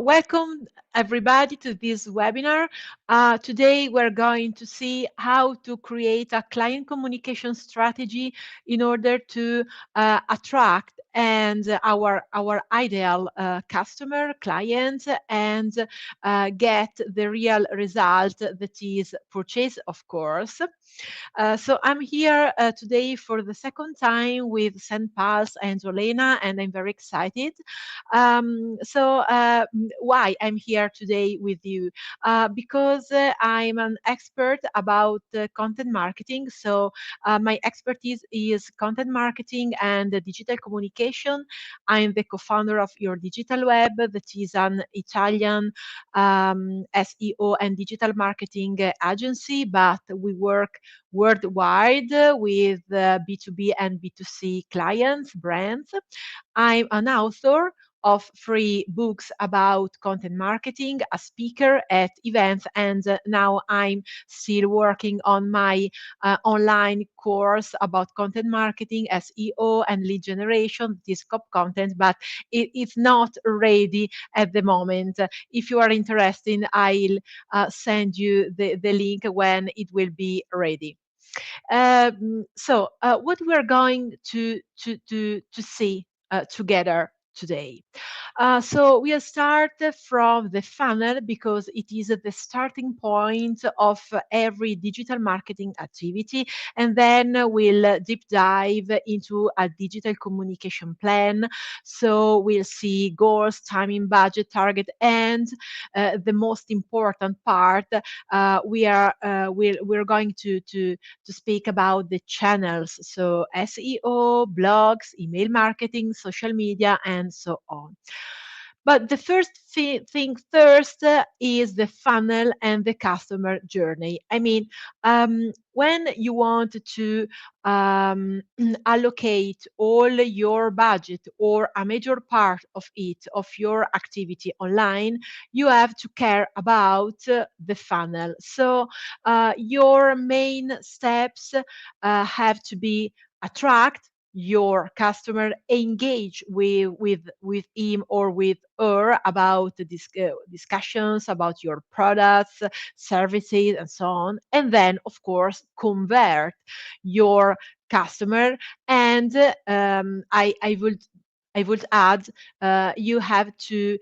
Welcome everybody to this webinar. Today we're going to see how to create a client communication strategy in order to attract and our ideal customer client and get the real result that is purchase, of course. So I'm here today for the second time with St. Pals and Olena, and I'm very excited. Why I'm here today with you? Because I'm an expert about content marketing. So my expertise is content marketing and digital communication. I'm the co-founder of YourDigitalWeb, that is an Italian SEO and digital marketing agency, but we work worldwide with B2B and B2C clients, brands. I'm an author of free books about content marketing, a speaker at events, and now I'm still working on my online course about content marketing, SEO, and lead generation, this cop content, but it's not ready at the moment. If you are interested, I'll send you the link when it will be ready. What we're going to see together today. So we'll start from the funnel because it is the starting point of every digital marketing activity, and then we'll deep dive into a digital communication plan. So we'll see goals, timing, budget, target, and the most important part, we're going to speak about the channels, so SEO, blogs, email marketing, social media, and so on. But the first thing first is the funnel and the customer journey. I mean, when you want to um, allocate all your budget or a major part of it, of your activity online, you have to care about the funnel. So your main steps have to be attract your customer, engage with him or with her about the discussions about your products, services, and so on, and then of course convert your customer. And I would add, you have to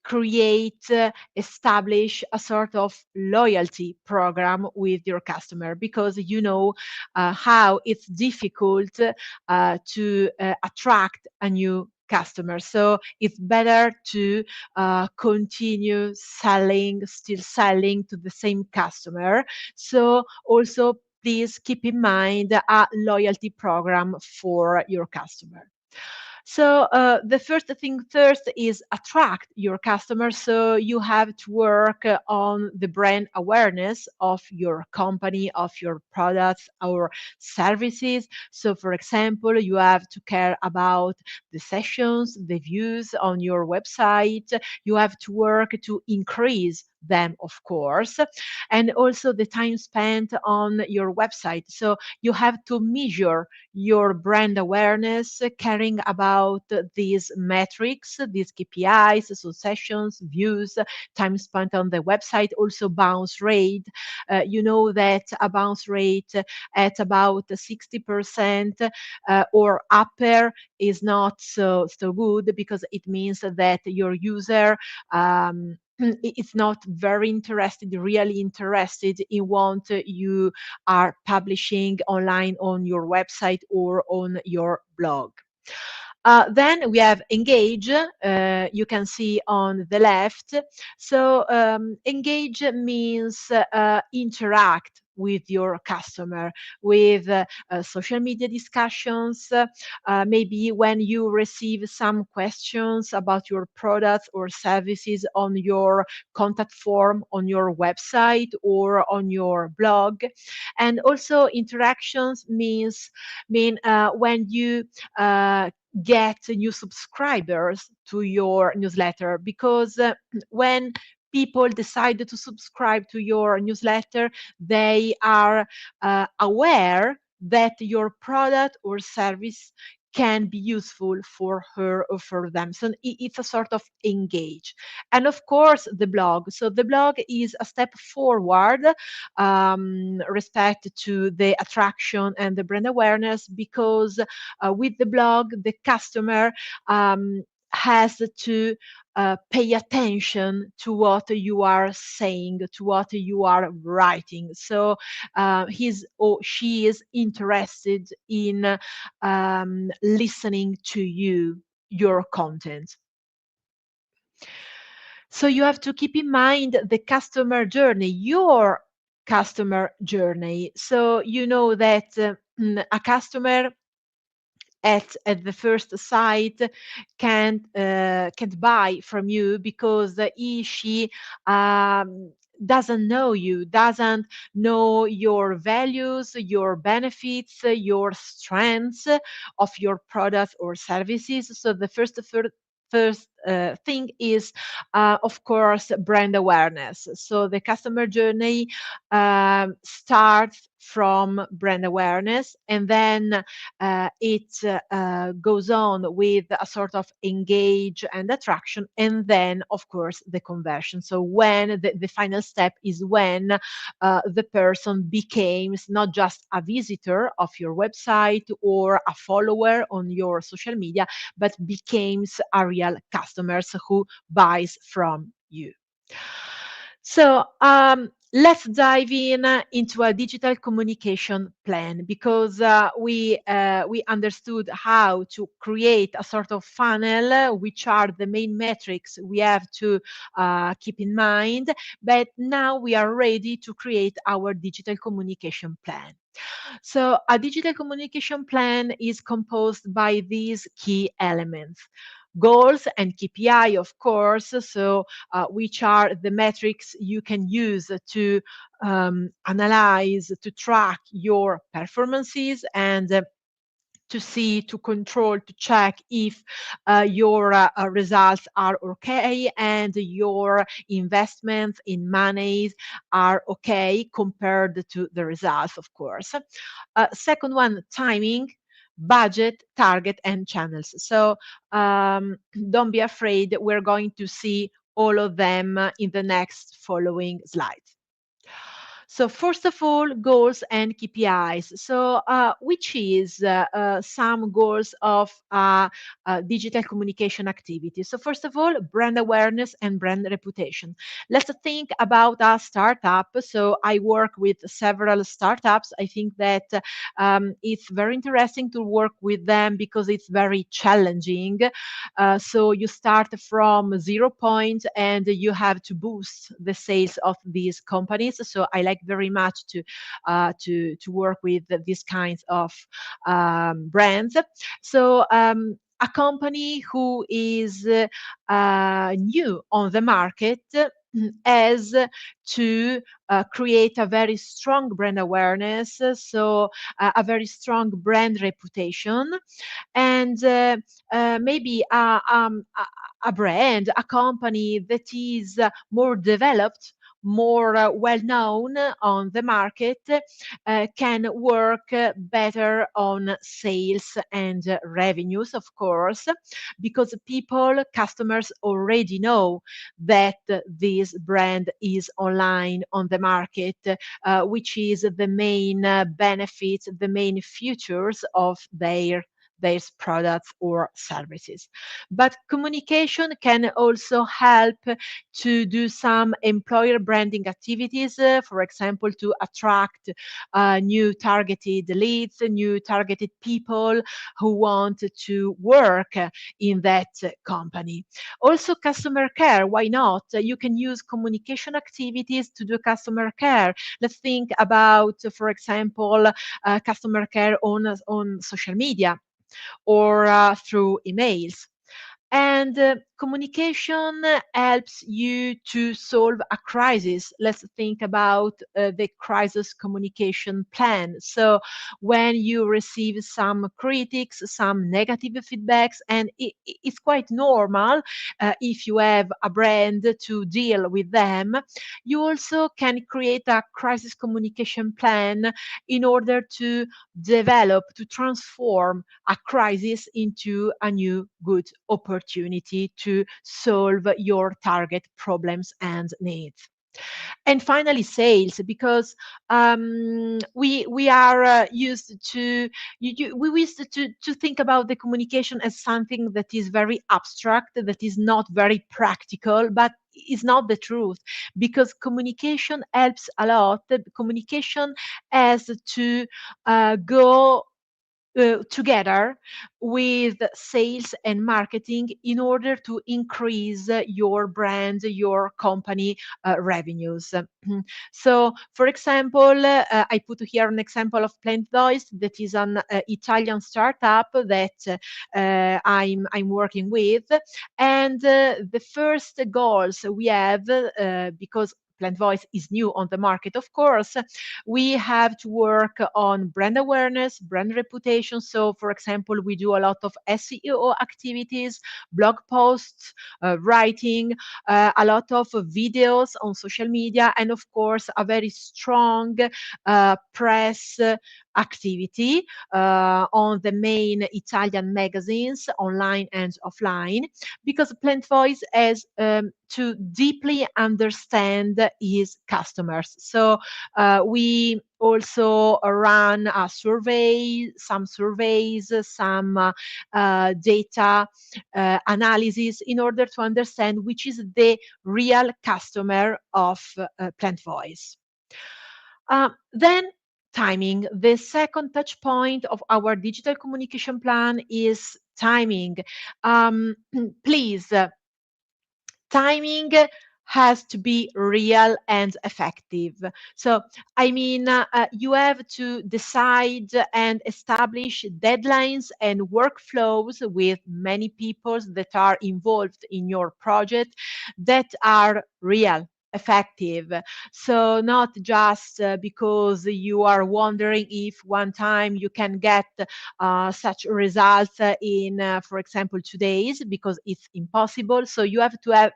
create, establish a sort of loyalty program with your customer, because you know how it's difficult to attract a new customer. So it's better to continue selling, still selling to the same customer. So also please keep in mind a loyalty program for your customer. So the first thing first is attract your customers. So you have to work on the brand awareness of your company, of your products or services. So for example, you have to care about the sessions, the views on your website. You have to work to increase them, of course, and also the time spent on your website. So you have to measure your brand awareness, caring about these metrics, these KPIs, so sessions, views, time spent on the website, also bounce rate. You know that a bounce rate at about 60% or upper is not so good, because it means that your user it's not very interested, really interested in what you are publishing online on your website or on your blog. Then we have engage. You can see on the left. So engage means interact with your customer, with social media discussions, maybe when you receive some questions about your products or services on your contact form on your website or on your blog. And also interactions mean when you get new subscribers to your newsletter, because when people decide to subscribe to your newsletter, they are aware that your product or service can be useful for her or for them. So it's a sort of engage. And of course, the blog. So the blog is a step forward respect to the attraction and the brand awareness, because with the blog, the customer has to pay attention to what you are saying, to what you are writing. So he's or she is interested in listening to you, your content. So you have to keep in mind the customer journey, your customer journey. So you know that a customer at the first sight can't buy from you because she doesn't know you, doesn't know your values, your benefits, your strengths of your products or services. So the first thing is, of course, brand awareness. So the customer journey starts from brand awareness, and then it goes on with a sort of engage and attraction, and then, of course, the conversion. So when the final step is when the person becomes not just a visitor of your website or a follower on your social media, but becomes a real customers who buys from you. So let's dive in into a digital communication plan, because we understood how to create a sort of funnel, which are the main metrics we have to keep in mind. But now we are ready to create our digital communication plan. So a digital communication plan is composed by these key elements: goals and KPI, of course, so which are the metrics you can use to analyze, to track your performances, and to see, to control, to check if your results are okay and your investments in monies are okay compared to the results, of course. Second one, timing, budget, target, and channels. So don't be afraid, we're going to see all of them in the next following slides. So first of all, goals and KPIs. So which is some goals of digital communication activity. So first of all, brand awareness and brand reputation. Let's think about a startup. So I work with several startups. I think that it's very interesting to work with them because it's very challenging. So you start from 0 point and you have to boost the sales of these companies. So I like very much to work with these kinds of brands. So a company who is new on the market has to create a very strong brand awareness, so a very strong brand reputation, and maybe a brand, a company that is more developed, more well known on the market, can work better on sales and revenues, of course, because people, customers already know that this brand is online on the market, which is the main benefits, the main features of their products or services. But communication can also help to do some employer branding activities, for example, to attract new targeted leads, new targeted people who want to work in that company. Also, customer care, why not? You can use communication activities to do customer care. Let's think about, for example, customer care on social media or through emails. And communication helps you to solve a crisis. Let's think about the crisis communication plan. So when you receive some critics, some negative feedbacks, and it's quite normal if you have a brand to deal with them, you also can create a crisis communication plan in order to develop, to transform a crisis into a new good opportunity to solve your target problems and needs. And finally, sales, because we are used to we used to think about the communication as something that is very abstract, that is not very practical, but is not the truth, because communication helps a lot. Communication has to go together with sales and marketing in order to increase your brand, your company revenues. So, for example, I put here an example of Plant Voice, that is an Italian startup that I'm working with, and the first goals we have, because Plant Voice is new on the market, of course, we have to work on brand awareness, brand reputation. So, for example, we do a lot of SEO activities, blog posts, writing, a lot of videos on social media, and of course, a very strong press activity on the main Italian magazines, online and offline, because Plant Voice has to deeply understand his customers. So we also run a survey, some surveys, some data analysis in order to understand which is the real customer of Plant Voice. Then timing. The second touch point of our digital communication plan is timing. Please, timing has to be real and effective. So, I mean, you have to decide and establish deadlines and workflows with many people that are involved in your project that are real, effective. So not just because you are wondering if one time you can get such results in, for example, 2 days, because it's impossible. So you have to have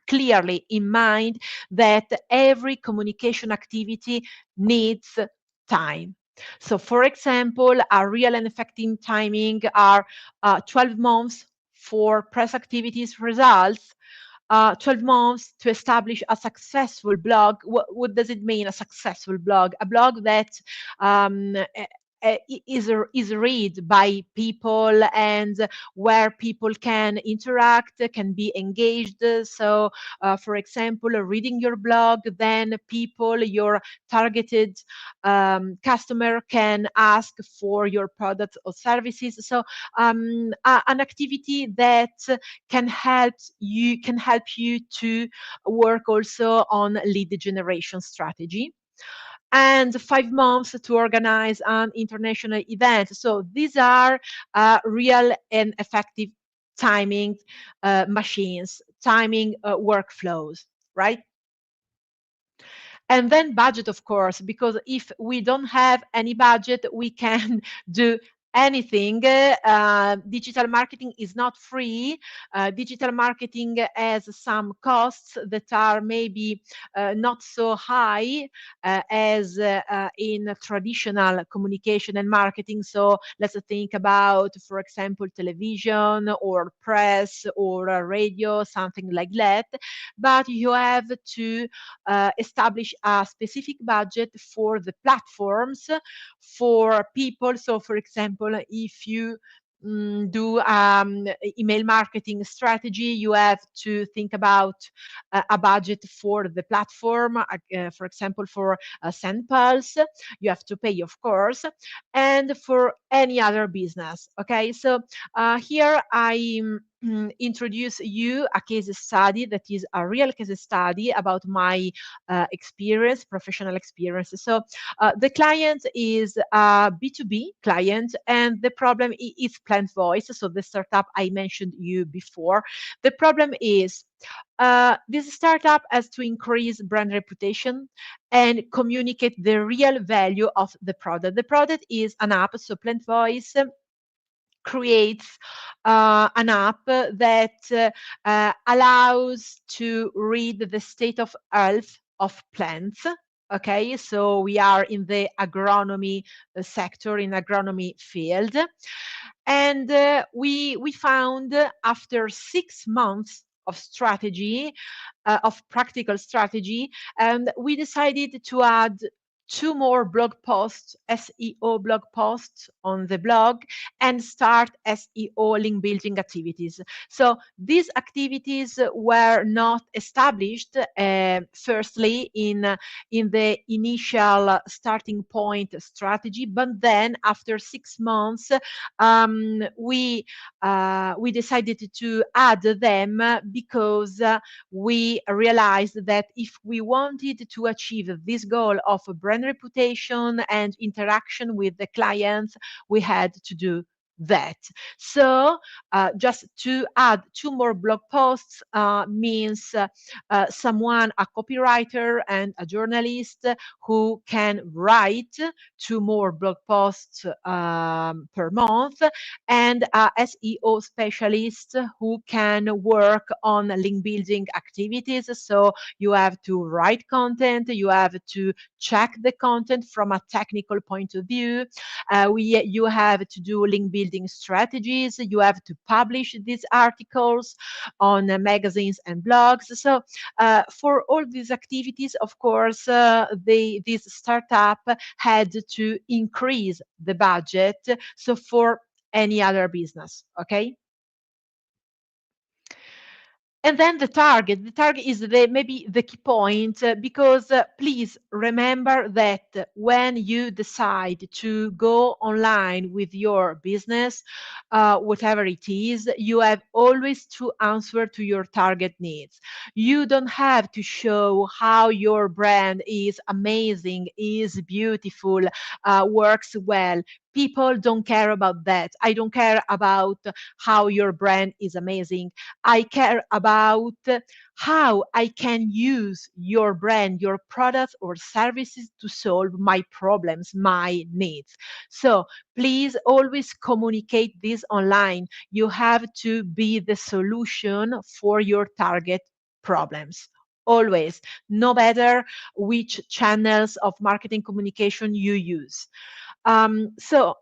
clearly in mind that every communication activity needs time. So, for example, a real and effective timing are 12 months for press activities results, 12 months to establish a successful blog. What does it mean, a successful blog? A blog that um, is read by people, and where people can interact, can be engaged. So, for example, reading your blog, then people, your targeted customer, can ask for your products or services. So, an activity that can help you to work also on lead generation strategy, and 5 months to organize an international event. So these are real and effective timing machines, timing workflows, right? And then budget, of course, because if we don't have any budget, we can do anything. Digital marketing is not free. Digital marketing has some costs that are maybe not so high as in traditional communication and marketing. So let's think about, for example, television or press or radio, something like that. But you have to establish a specific budget for the platforms, for people. So, for example, if you do email marketing strategy, you have to think about a budget for the platform, for example, for send pulse, you have to pay, of course, and for any other business. Okay, so here introduce you a case study that is a real case study about my experience, professional experience. So the client is a B2B client, and the problem is Plant Voice. So the startup I mentioned you before. The problem is this startup has to increase brand reputation and communicate the real value of the product. The product is an app, so Plant Voice creates an app that allows to read the state of health of plants. Okay, so we are in the agronomy sector, in agronomy field, and we found after 6 months of strategy, of practical strategy, and we decided to add two more blog posts, SEO blog posts on the blog, and start SEO link building activities. So these activities were not established firstly in the initial starting point strategy, but then after 6 months, we decided to add them because we realized that if we wanted to achieve this goal of brand reputation and interaction with the clients, we had to do that. So just to add two more blog posts means someone, a copywriter and a journalist who can write two more blog posts per month, and a SEO specialist who can work on link building activities. So you have to write content, you have to check the content from a technical point of view. You have to do link building strategies. You have to publish these articles on magazines and blogs. So for all these activities, of course, this startup had to increase the budget. So for any other business, okay? And then the target is maybe the key point, because please remember that when you decide to go online with your business, whatever it is, you have always to answer to your target needs. You don't have to show how your brand is amazing, is beautiful, works well. People don't care about that. I don't care about how your brand is amazing. I care about how I can use your brand, your products or services to solve my problems, my needs. So please always communicate this online. You have to be the solution for your target problems. Always, no matter which channels of marketing communication you use. To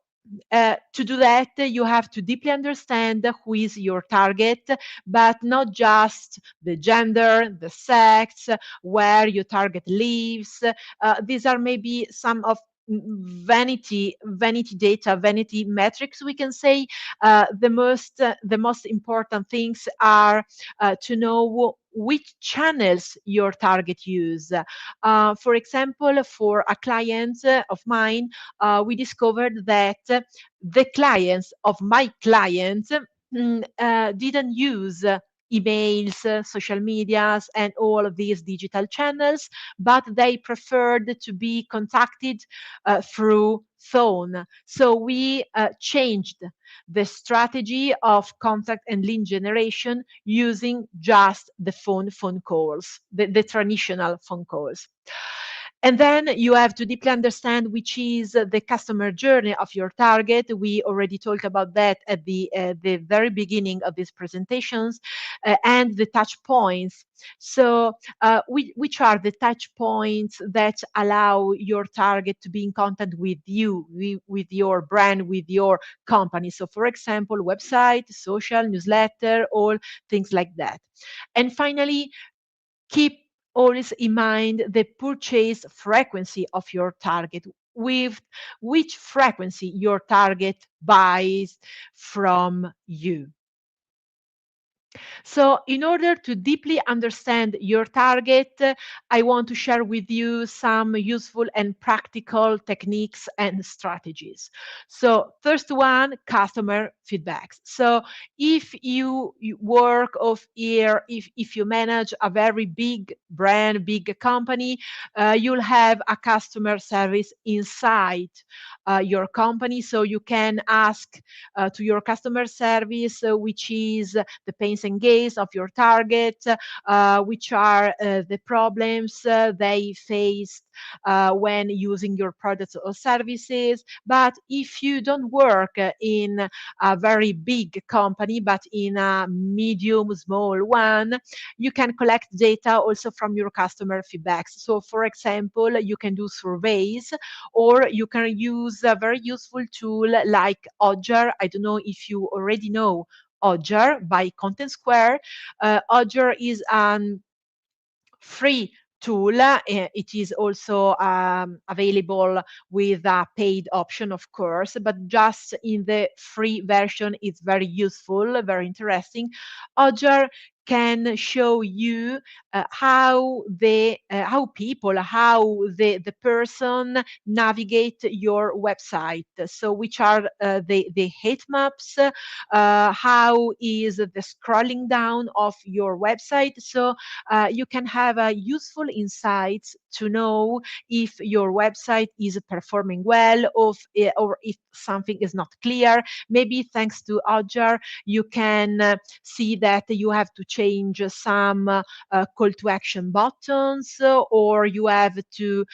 do that, you have to deeply understand who is your target, but not just the gender, the sex, where your target lives. These are maybe some of vanity data, vanity metrics, we can say. The most important things are to know which channels your target use. For example, for a client of mine, we discovered that the clients of my clients didn't use emails, social medias, and all of these digital channels, but they preferred to be contacted through phone. So we changed the strategy of contact and lead generation using just the phone calls, the traditional phone calls. And then you have to deeply understand which is the customer journey of your target. We already talked about that at the very beginning of these presentations, and the touch points. So which are the touch points that allow your target to be in contact with you, with your brand, with your company? So for example, website, social, newsletter, all things like that. And finally, keep always in mind the purchase frequency of your target, with which frequency your target buys from you. So, in order to deeply understand your target, I want to share with you some useful and practical techniques and strategies. So, first one, customer feedbacks. So, if you work of here, if you manage a very big brand, big company, you'll have a customer service inside your company. So, you can ask to your customer service, which is the pains and gains of your target, which are the problems they faced when using your products or services. But if you don't work in a very big company, but in a medium, small one, you can collect data also from your customer feedbacks. So, for example, you can do surveys, or you can use a very useful tool like Odger. I don't know if you already know Odger by Content Square. Odger is an free tool. It is also available with a paid option, of course, but just in the free version, it's very useful, very interesting. Odger can show you how people, how the person navigate your website. So which are the heat maps, how is the scrolling down of your website. So you can have useful insights to know if your website is performing well, or if something is not clear. Maybe thanks to Odger, you can see that you have to change some call to action buttons, or you have to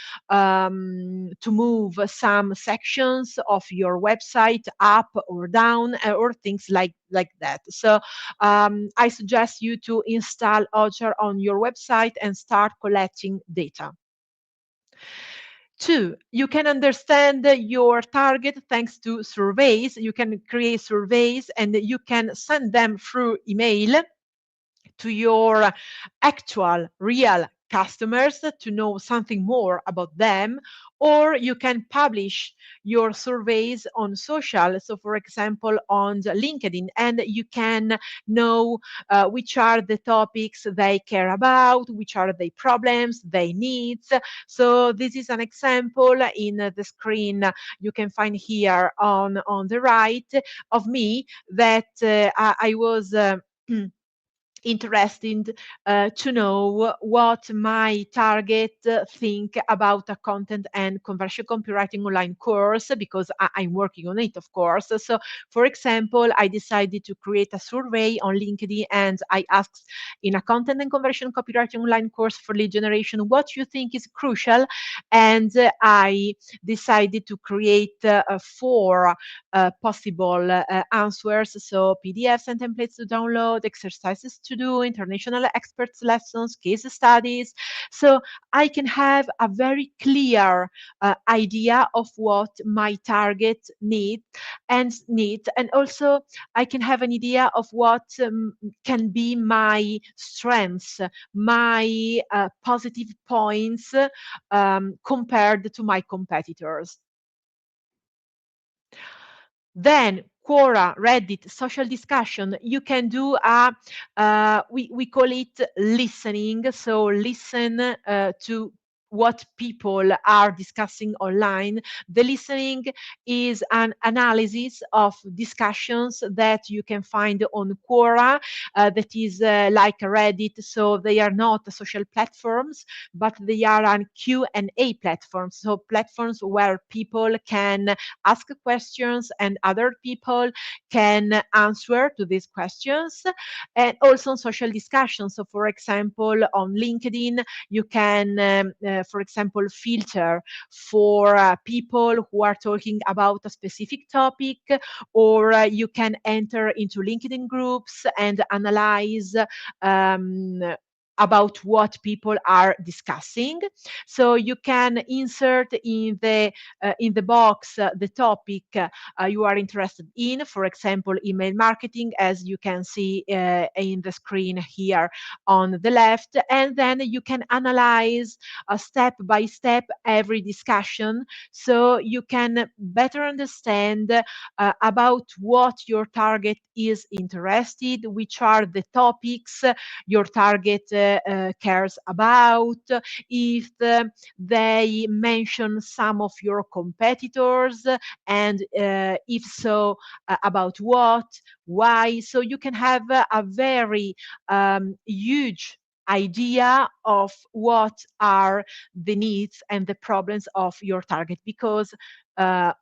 move some sections of your website up or down, or things like that. So I suggest you to install Ocher on your website and start collecting data. Two, you can understand your target thanks to surveys. You can create surveys and you can send them through email to your actual real customers to know something more about them, or you can publish your surveys on social, so for example on the LinkedIn, and you can know which are the topics they care about, which are the problems, they needs. So this is an example in the screen you can find here on the right of me, that I was interested to know what my target think about a content and conversion copywriting online course, because I'm working on it, of course. So, for example, I decided to create a survey on LinkedIn, and I asked, in a content and conversion copywriting online course for lead generation, what you think is crucial, and I decided to create four possible answers. So PDFs and templates to download, exercises to do, international experts lessons, case studies. So I can have a very clear idea of what my target and also I can have an idea of what can be my strengths, my positive points compared to my competitors. Then Quora, Reddit, social discussion, you can do we call it listening. So listen to what people are discussing online. The listening is an analysis of discussions that you can find on Quora, that is like Reddit. So they are not social platforms, but they are an Q&A platforms. So platforms where people can ask questions and other people can answer to these questions, and also on social discussions. So for example on LinkedIn you can for example filter for people who are talking about a specific topic, or you can enter into LinkedIn groups and analyze um, about what people are discussing. So you can insert in the box the topic you are interested in, for example, email marketing, as you can see in the screen here on the left, and then you can analyze step by step every discussion, so you can better understand about what your target is interested, which are the topics your target cares about, if they mention some of your competitors, and if so, about what, why. So you can have a very huge idea of what are the needs and the problems of your target, because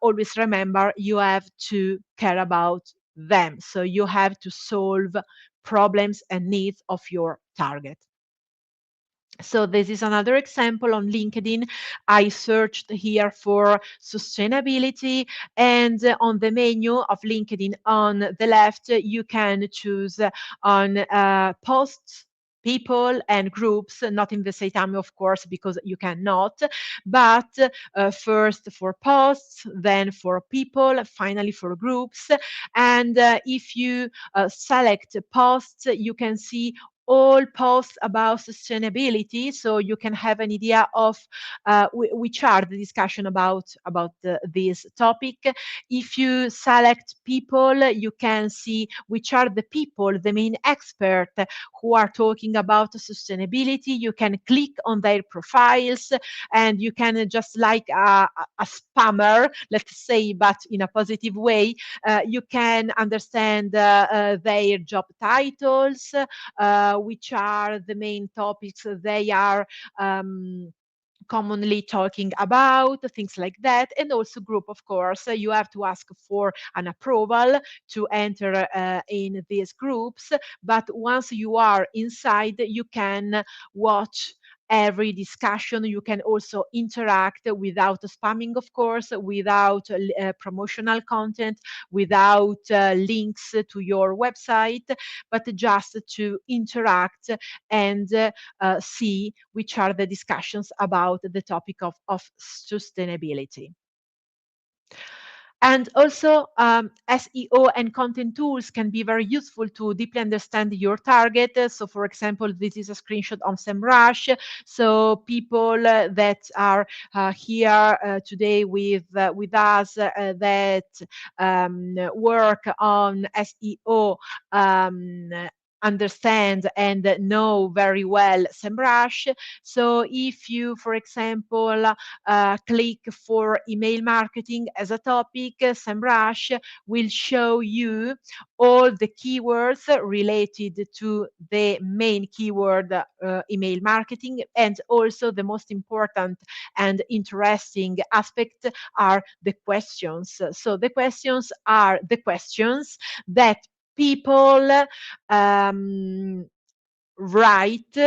always remember, you have to care about them. So you have to solve problems and needs of your target. So this is another example on LinkedIn. I searched here for sustainability, and on the menu of LinkedIn on the left, you can choose on posts, people and groups, not in the same time, of course, because you cannot, but first for posts, then for people, finally for groups. And if you select posts, you can see all posts about sustainability, so you can have an idea of which are the discussion about this topic. If you select people, you can see which are the people, the main expert who are talking about sustainability. You can click on their profiles, and you can, just like a spammer, let's say, but in a positive way, you can understand their job titles, which are the main topics they are commonly talking about, things like that. And also group, of course, you have to ask for an approval to enter in these groups, but once you are inside, you can watch every discussion. You can also interact without spamming, of course, without promotional content, without links to your website, but just to interact and see which are the discussions about the topic of sustainability. And also, SEO and content tools can be very useful to deeply understand your target. So, for example, this is a screenshot of SEMrush. So, people that are here today with us that work on SEO understand and know very well SEMrush. So, if you, for example, click for email marketing as a topic, SEMrush will show you all the keywords related to the main keyword email marketing, and also the most important and interesting aspect are the questions. So the questions are the questions that people write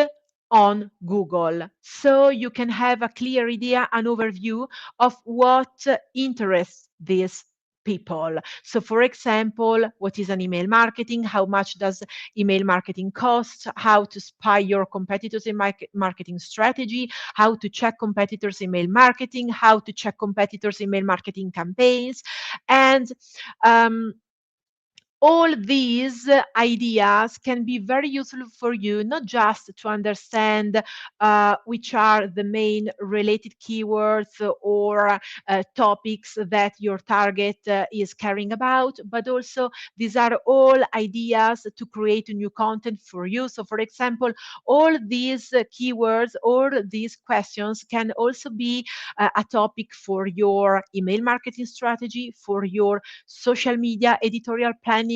on Google. So you can have a clear idea, an overview of what interests these people. So for example, what is an email marketing? How much does email marketing cost? How to spy your competitors in marketing strategy? How to check competitors email marketing? How to check competitors email marketing campaigns? And all these ideas can be very useful for you, not just to understand which are the main related keywords or topics that your target is caring about, but also these are all ideas to create new content for you. So, for example, all these keywords, all these questions can also be a topic for your email marketing strategy, for your social media editorial planning,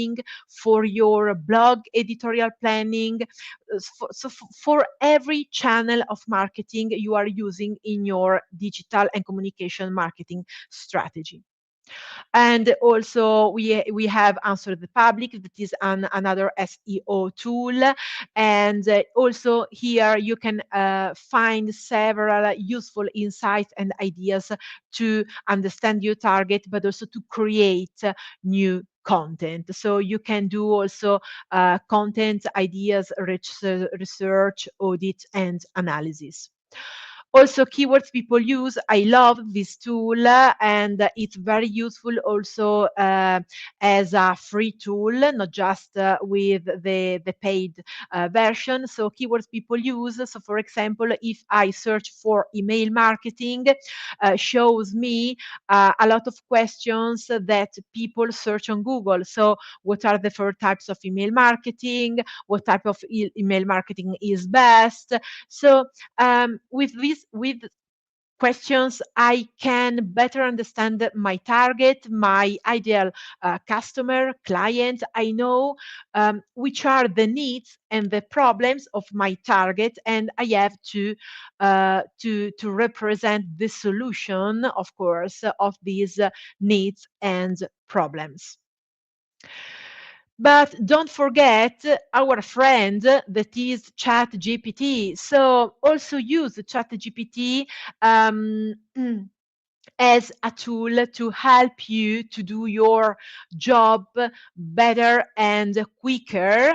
for your blog editorial planning, for every channel of marketing you are using in your digital and communication marketing strategy. And also we have Answer the Public, that is another SEO tool. And also here you can find several useful insights and ideas to understand your target, but also to create new content. So you can do also content ideas, research, audit, and analysis. Also, keywords people use. I love this tool, and it's very useful also as a free tool, not just with the paid version. So, keywords people use. So, for example, if I search for email marketing, shows me a lot of questions that people search on Google. So, what are the four types of email marketing? What type of email marketing is best? So, with questions, I can better understand my target, my ideal customer, client. I know which are the needs and the problems of my target, and I have to represent the solution, of course, of these needs and problems. But don't forget our friend that is ChatGPT. So also use ChatGPT um, as a tool to help you to do your job better and quicker.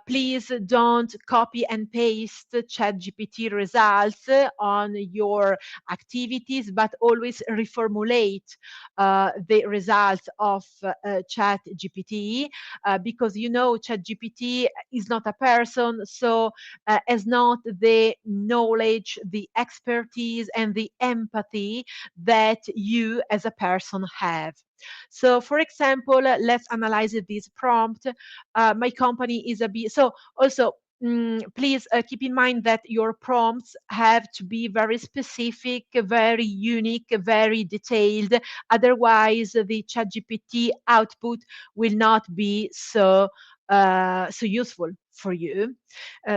Please don't copy and paste ChatGPT results on your activities, but always reformulate the results of ChatGPT, because you know ChatGPT is not a person, so has not the knowledge, the expertise, and the empathy that you as a person have. So, for example, let's analyze this prompt. My company is a B. So, also, please keep in mind that your prompts have to be very specific, very unique, very detailed. Otherwise, the ChatGPT output will not be so useful for you.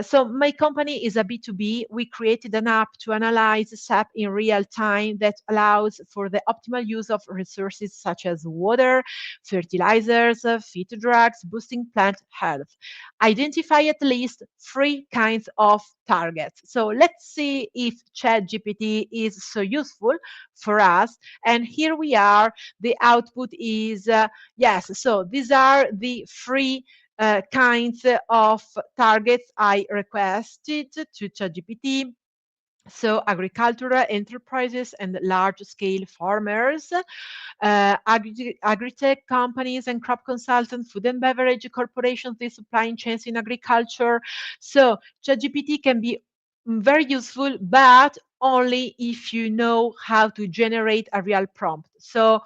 So my company is a B2B. We created an app to analyze SAP in real time that allows for the optimal use of resources such as water, fertilizers, phyto drugs, boosting plant health. Identify at least three kinds of targets. So let's see if ChatGPT is so useful for us. And here we are. The output is yes. So these are the three kinds of targets I requested to ChatGPT. So agricultural enterprises and large-scale farmers, agri-tech companies and crop consultants, food and beverage corporations, the supply chains in agriculture. So ChatGPT can be very useful, but only if you know how to generate a real prompt. So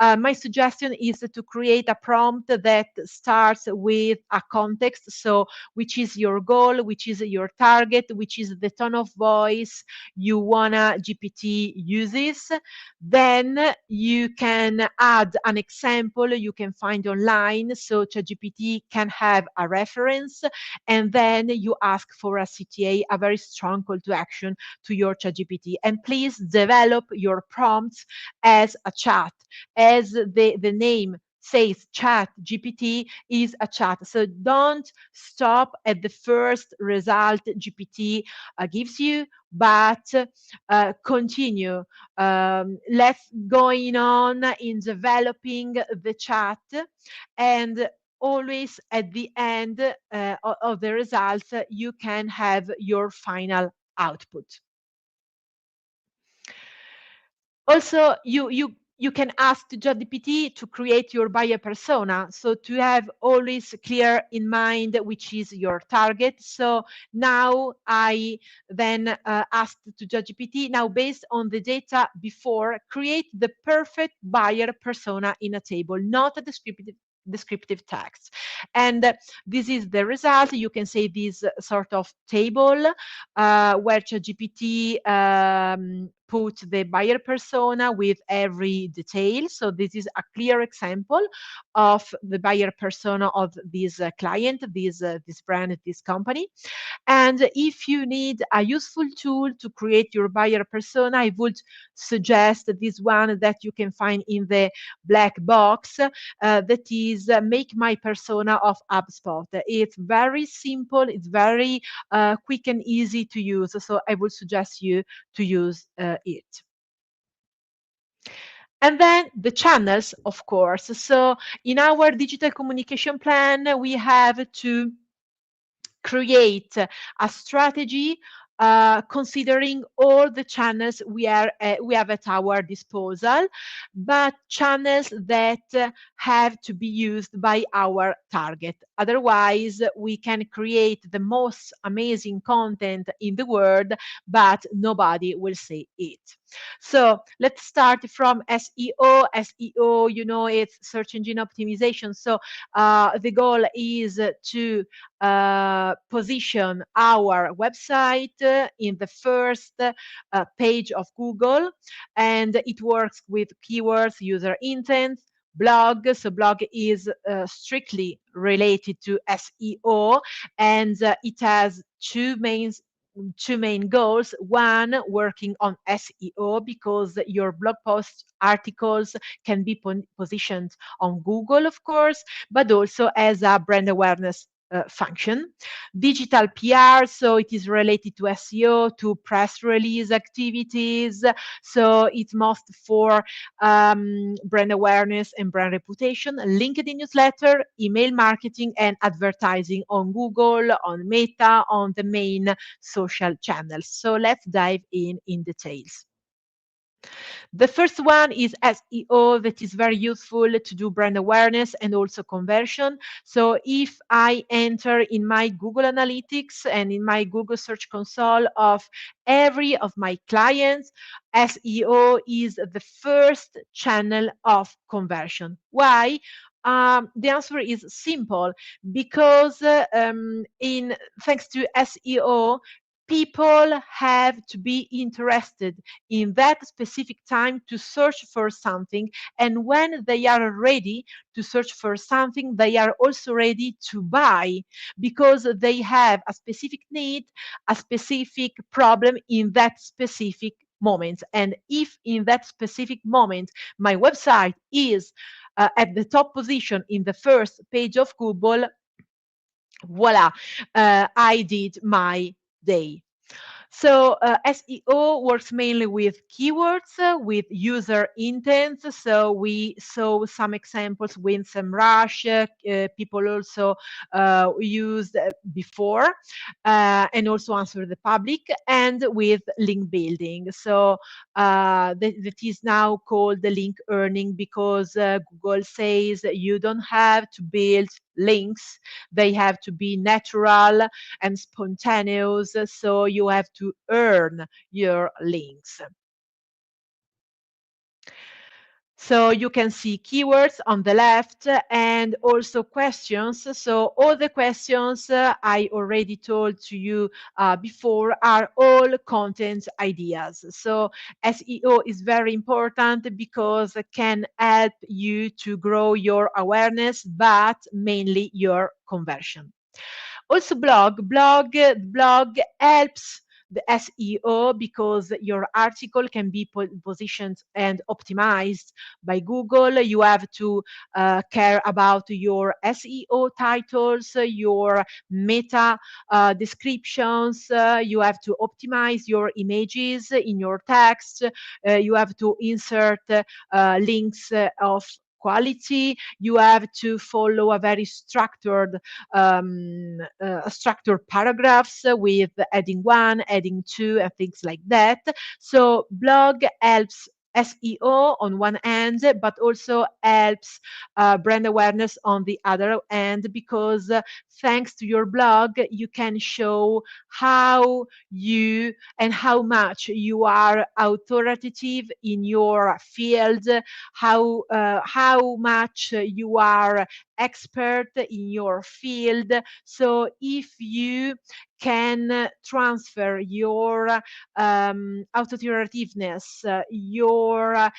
my suggestion is to create a prompt that starts with a context. So which is your goal, which is your target, which is the tone of voice you wanna GPT uses. Then you can add an example you can find online, so ChatGPT can have a reference, and then you ask for a CTA, a very strong call to action to your ChatGPT. And please develop your prompts as a chat, as the name says. Chat GPT is a chat. So don't stop at the first result GPT gives you, but continue. Let's going on in developing the chat, and always at the end of the results, you can have your final output. Also, you can ask to ChatGPT to create your buyer persona, so to have always clear in mind which is your target. So now I then asked to ChatGPT, now based on the data before, create the perfect buyer persona in a table, not a descriptive text. And this is the result. You can say this sort of table where ChatGPT put the buyer persona with every detail. So this is a clear example of the buyer persona of this client, this brand, this company. And if you need a useful tool to create your buyer persona, I would suggest this one that you can find in the black box, that is Make My Persona of HubSpot. It's very simple, it's very quick and easy to use. So I would suggest you to use it. And then the channels, of course. So in our digital communication plan, we have to create a strategy considering all the channels we have at our disposal, but channels that have to be used by our target. Otherwise, we can create the most amazing content in the world, but nobody will see it. So let's start from SEO. SEO, it's search engine optimization. So the goal is to position our website in the first page of Google, and it works with keywords, user intent, blog. So blog is strictly related to SEO, and it has two main goals. One, working on SEO, because your blog post articles can be positioned on Google, of course, but also as a brand awareness function. Digital PR, so it is related to SEO, to press release activities. So it's most for brand awareness and brand reputation. LinkedIn newsletter, email marketing, and advertising on Google, on Meta, on the main social channels. So let's dive in details. The first one is SEO, that is very useful to do brand awareness and also conversion. So if I enter in my Google Analytics and in my Google Search Console of every of my clients, SEO is the first channel of conversion. Why? The answer is simple, because in thanks to SEO, people have to be interested in that specific time to search for something, and when they are ready to search for something, they are also ready to buy, because they have a specific need, a specific problem in that specific moment. And if in that specific moment my website is at the top position in the first page of Google, voila, I did my day. So SEO works mainly with keywords, with user intents. So we saw some examples with SEMrush. People also used before, and also answer the public, and with link building. So that is now called the link earning, because Google says you don't have to build links, they have to be natural and spontaneous, so you have to earn your links. So you can see keywords on the left, and also questions. So all the questions I already told to you before are all content ideas. So SEO is very important because it can help you to grow your awareness, but mainly your conversion. Also blog helps the SEO, because your article can be positioned and optimized by Google. You have to care about your SEO titles, your meta descriptions. You have to optimize your images in your text. You have to insert links of quality. You have to follow a very structured paragraphs with adding one, adding two, and things like that. So blog helps SEO on one end, but also helps brand awareness on the other end, because thanks to your blog, you can show how you and how much you are authoritative in your field, how much you are expert in your field. So if you can transfer your authoritativeness, your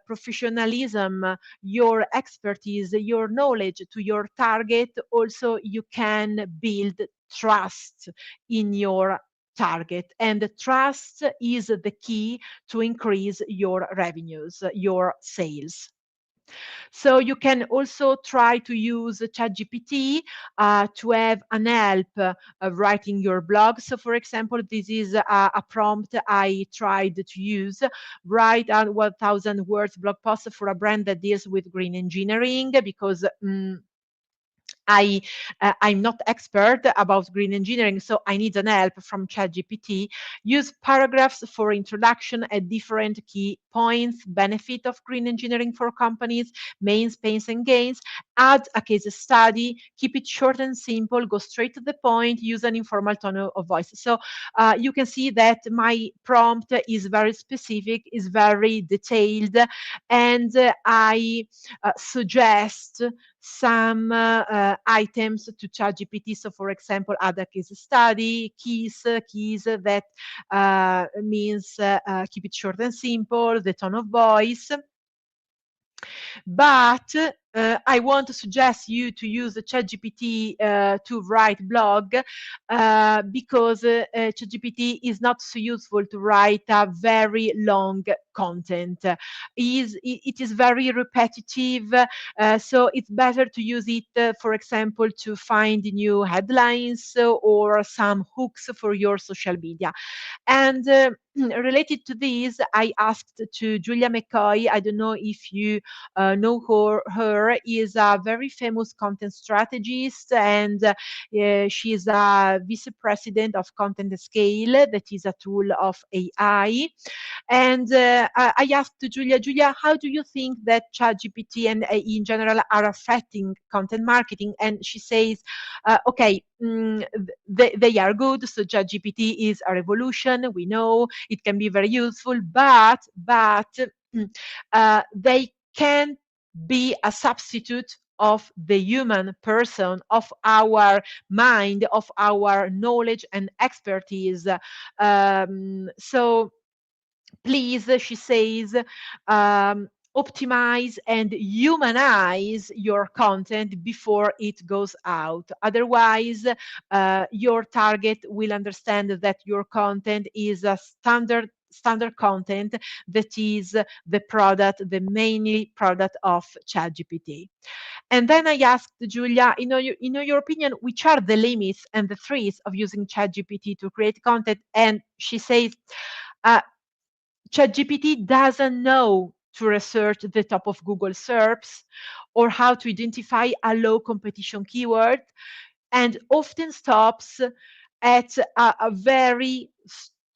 professionalism, your expertise, your knowledge to your target, also you can build trust in your target. And trust is the key to increase your revenues, your sales. So you can also try to use ChatGPT to have an help of writing your blog. So for example, this is a prompt I tried to use. Write a 1,000 words blog post for a brand that deals with green engineering because I'm not expert about green engineering, so I need an help from ChatGPT. Use paragraphs for introduction at different key points, benefit of green engineering for companies, main pains and gains. Add a case study. Keep it short and simple. Go straight to the point. Use an informal tone of voice. So you can see that my prompt is very specific, is very detailed, and I suggest some items to ChatGPT. So, for example, add a case study, keys that means keep it short and simple, the tone of voice. But I want to suggest you to use the ChatGPT to write blog because ChatGPT is not so useful to write a very long content. It is very repetitive, so it's better to use it, for example, to find new headlines or some hooks for your social media. And related to this, I asked to Julia McCoy. I don't know if you know her is a very famous content strategist, and she is a vice president of Content Scale, that is a tool of AI. And I asked Julia, how do you think that ChatGPT and AI in general are affecting content marketing? And she says, okay, they are good. So ChatGPT is a revolution. We know it can be very useful, but they can be a substitute of the human person, of our mind, of our knowledge and expertise. So please, she says, optimize and humanize your content before it goes out. Otherwise, your target will understand that your content is a standard content that is the product, the mainly product of ChatGPT. And then I asked Julia, in your opinion, which are the limits and the threats of using ChatGPT to create content? And she says, uh, ChatGPT doesn't know to research the top of Google SERPs or how to identify a low competition keyword, and often stops at a very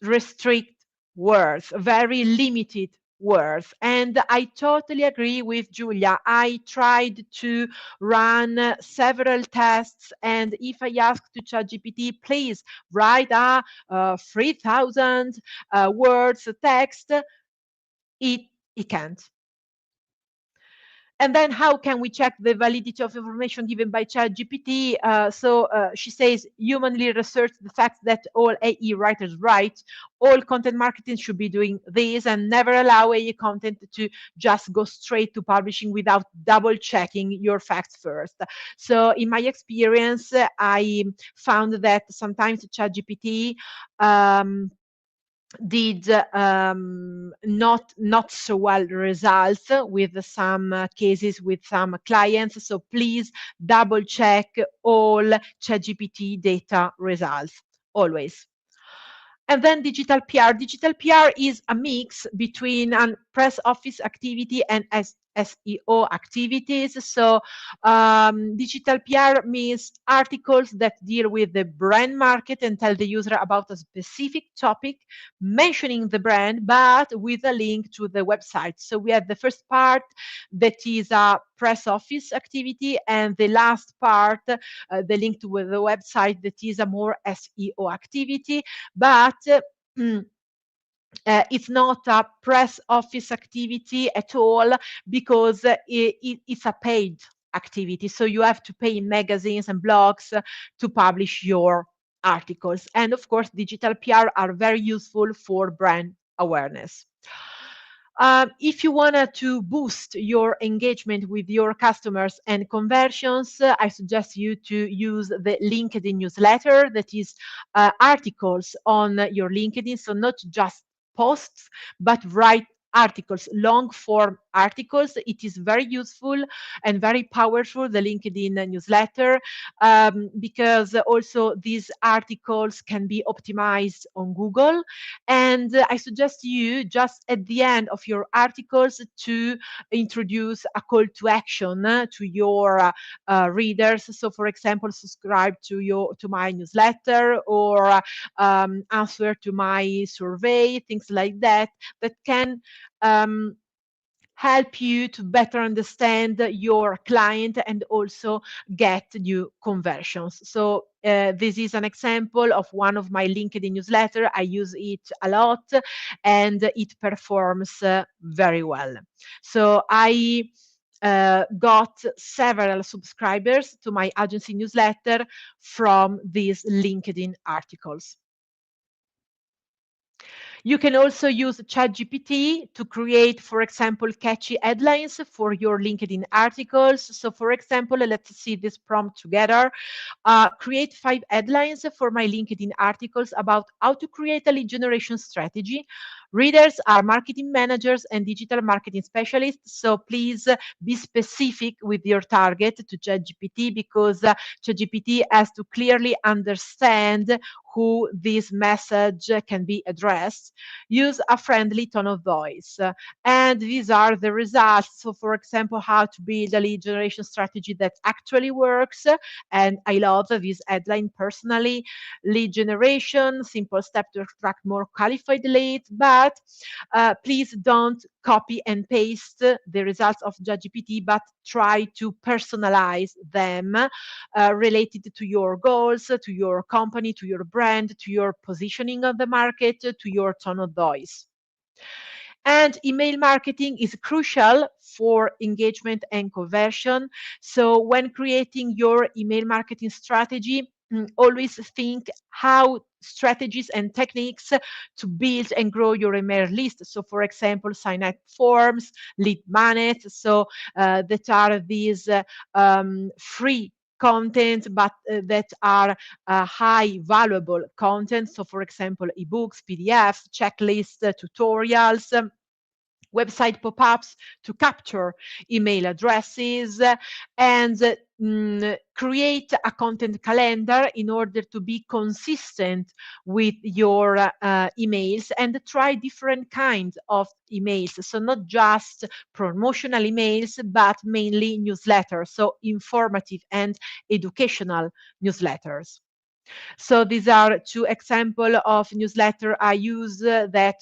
restrict words, very limited words. And I totally agree with Julia. I tried to run several tests, and if I ask to ChatGPT, please write a 3,000 words text, it it can't. And then how can we check the validity of information given by ChatGPT? So she says, humanly research the fact that all AE writers write. All content marketing should be doing this, and never allow AE content to just go straight to publishing without double checking your facts first. So in my experience, I found that sometimes ChatGPT did not so well results with some cases with some clients. So please double check all ChatGPT data results always. And then digital PR. Digital PR is a mix between an press office activity and SEO activities. So digital PR means articles that deal with the brand market and tell the user about a specific topic, mentioning the brand, but with a link to the website. So we have the first part that is a press office activity, and the last part, the link to the website, that is a more SEO activity. But it's not a press office activity at all, because it's a paid activity. So you have to pay in magazines and blogs to publish your articles. And of course, digital PR are very useful for brand awareness. If you wanted to boost your engagement with your customers and conversions, I suggest you to use the LinkedIn newsletter, that is articles on your LinkedIn. So not just posts, but write articles, long form articles. It is very useful and very powerful, the LinkedIn newsletter, because also these articles can be optimized on Google. And I suggest you just at the end of your articles to introduce a call to action to your readers. So, for example, subscribe to my newsletter, or answer to my survey, things like that, that can um, help you to better understand your client and also get new conversions. So this is an example of one of my LinkedIn newsletter. I use it a lot and it performs very well. So I got several subscribers to my agency newsletter from these LinkedIn articles. You can also use ChatGPT to create, for example, catchy headlines for your LinkedIn articles. So, for example, let's see this prompt together. Create 5 headlines for my LinkedIn articles about how to create a lead generation strategy. Readers are marketing managers and digital marketing specialists, so please be specific with your target to ChatGPT, because ChatGPT has to clearly understand who this message can be addressed. Use a friendly tone of voice. And these are the results. So, for example, how to build a lead generation strategy that actually works. And I love this headline personally. Lead generation, simple step to attract more qualified leads. But please don't copy and paste the results of ChatGPT, but try to personalize them related to your goals, to your company, to your brand, to your positioning on the market, to your tone of voice. And email marketing is crucial for engagement and conversion. So when creating your email marketing strategy, always think how strategies and techniques to build and grow your email list. So, for example, sign up forms, lead magnets, so that are these free content, but that are high valuable content. So, for example, ebooks, PDFs, checklists, tutorials. Website pop-ups to capture email addresses, and create a content calendar in order to be consistent with your emails, and try different kinds of emails. So not just promotional emails, but mainly newsletters, so informative and educational newsletters. So these are 2 examples of newsletter I use that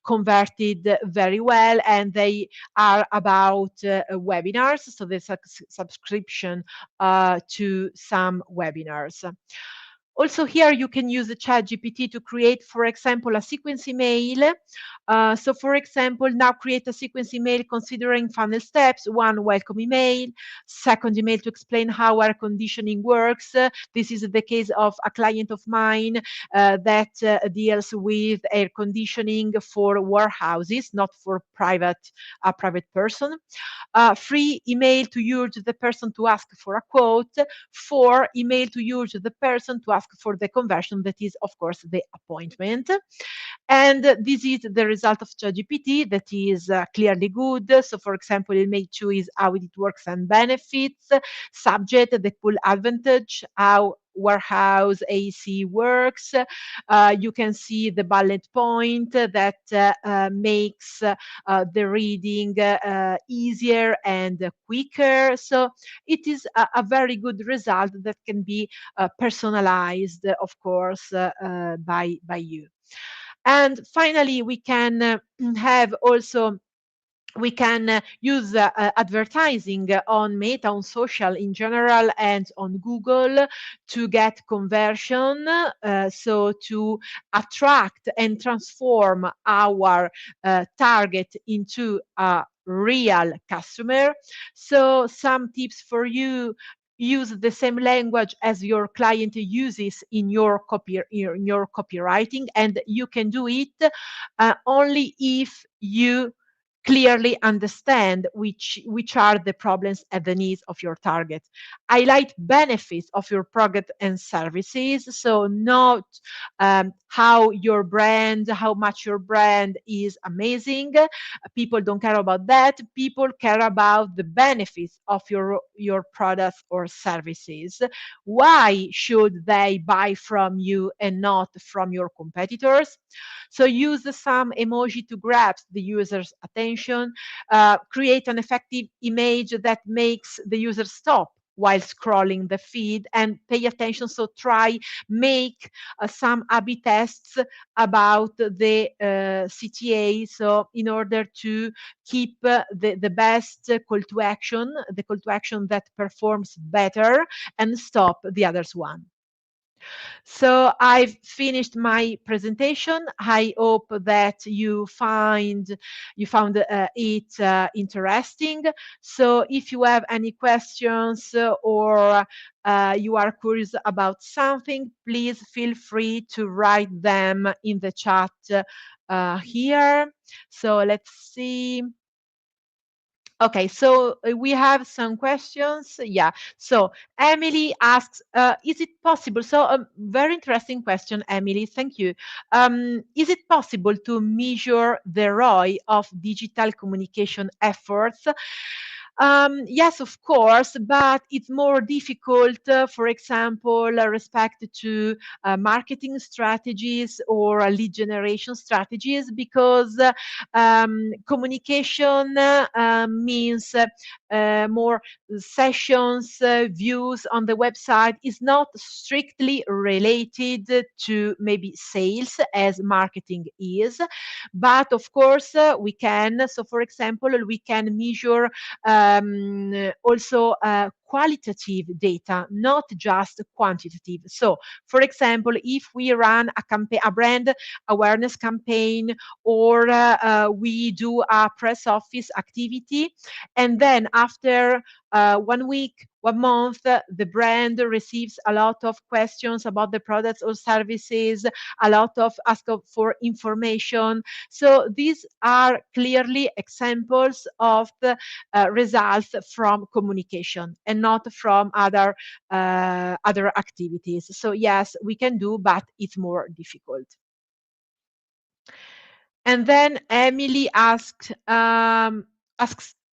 converted very well, and they are about webinars, so the subscription to some webinars. Also here you can use the ChatGPT to create, for example, a sequence email. So for example, now create a sequence email considering funnel steps. 1, welcome email. 2nd email to explain how our conditioning works. This is the case of a client of mine that deals with air conditioning for warehouses, not for a private person. 3, email to urge the person to ask for a quote. 4, email to urge the person to ask for the conversion, that is, of course, the appointment. And this is the result of ChatGPT that is clearly good. So, for example, email 2 is how it works and benefits. Subject, the full advantage, how warehouse AC works. You can see the bullet point that makes the reading easier and quicker. So it is a very good result that can be personalized, of course, by you. And finally, we can have also we can use advertising on Meta, on social in general, and on Google to get conversion, so to attract and transform our target into a real customer. So some tips for you: use the same language as your client uses in your copywriting, and you can do it only if you clearly understand which are the problems and the needs of your target. Highlight benefits of your product and services, so not how much your brand is amazing. People don't care about that. People care about the benefits of your products or services. Why should they buy from you and not from your competitors? So use some emoji to grab the user's attention, create an effective image that makes the user stop while scrolling the feed and pay attention. So try make some A/B tests about the CTA. So in order to keep the best the call to action that performs better, and stop the others one. So I've finished my presentation. I hope that you found it interesting. So if you have any questions or you are curious about something, please feel free to write them in the chat here. So let's see. Okay, so we have some questions. Yeah. So Emily asks, is it possible? So very interesting question, Emily. Thank you. Is it possible to measure the ROI of digital communication efforts? Yes, of course, but it's more difficult, for example, respect to marketing strategies or lead generation strategies, because communication means more sessions, views on the website is not strictly related to maybe sales as marketing is. But of course, we can, so for example, we can measure also qualitative data, not just quantitative. So, for example, if we run a brand awareness campaign, or we do a press office activity, and then after 1 week, 1 month, the brand receives a lot of questions about the products or services, a lot of ask for information. So these are clearly examples of the results from communication and not from other activities. So yes, we can do, but it's more difficult. And then Emily asks,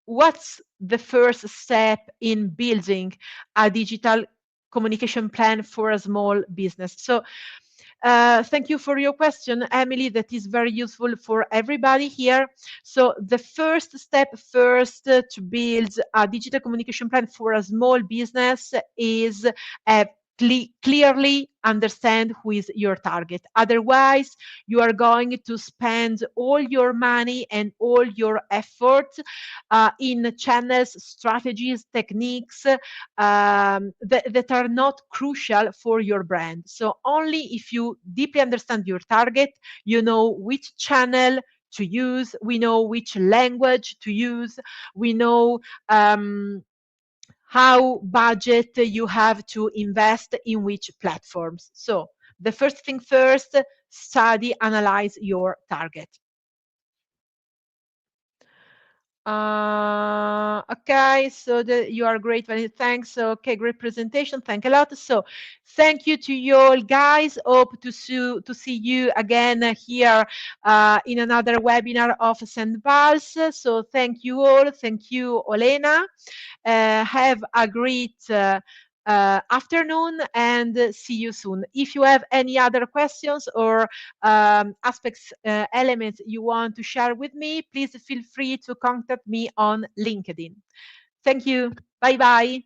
what's the first step in building a digital communication plan for a small business? So thank you for your question, Emily. That is very useful for everybody here. So the first step to build a digital communication plan for a small business is clearly understand who is your target. Otherwise, you are going to spend all your money and all your effort in channels, strategies, techniques that are not crucial for your brand. So only if you deeply understand your target, you know which channel to use, we know which language to use, we know how budget you have to invest in which platforms. So the first thing first, study, analyze your target. Okay, so you are great. Thanks. Okay, great presentation. Thank a lot. So thank you to you all, guys. Hope to see you again here in another webinar of Sandpulse. So thank you all. Thank you, Olena. Have a great afternoon, and see you soon. If you have any other questions or aspects, elements you want to share with me, please feel free to contact me on LinkedIn. Thank you. Bye bye.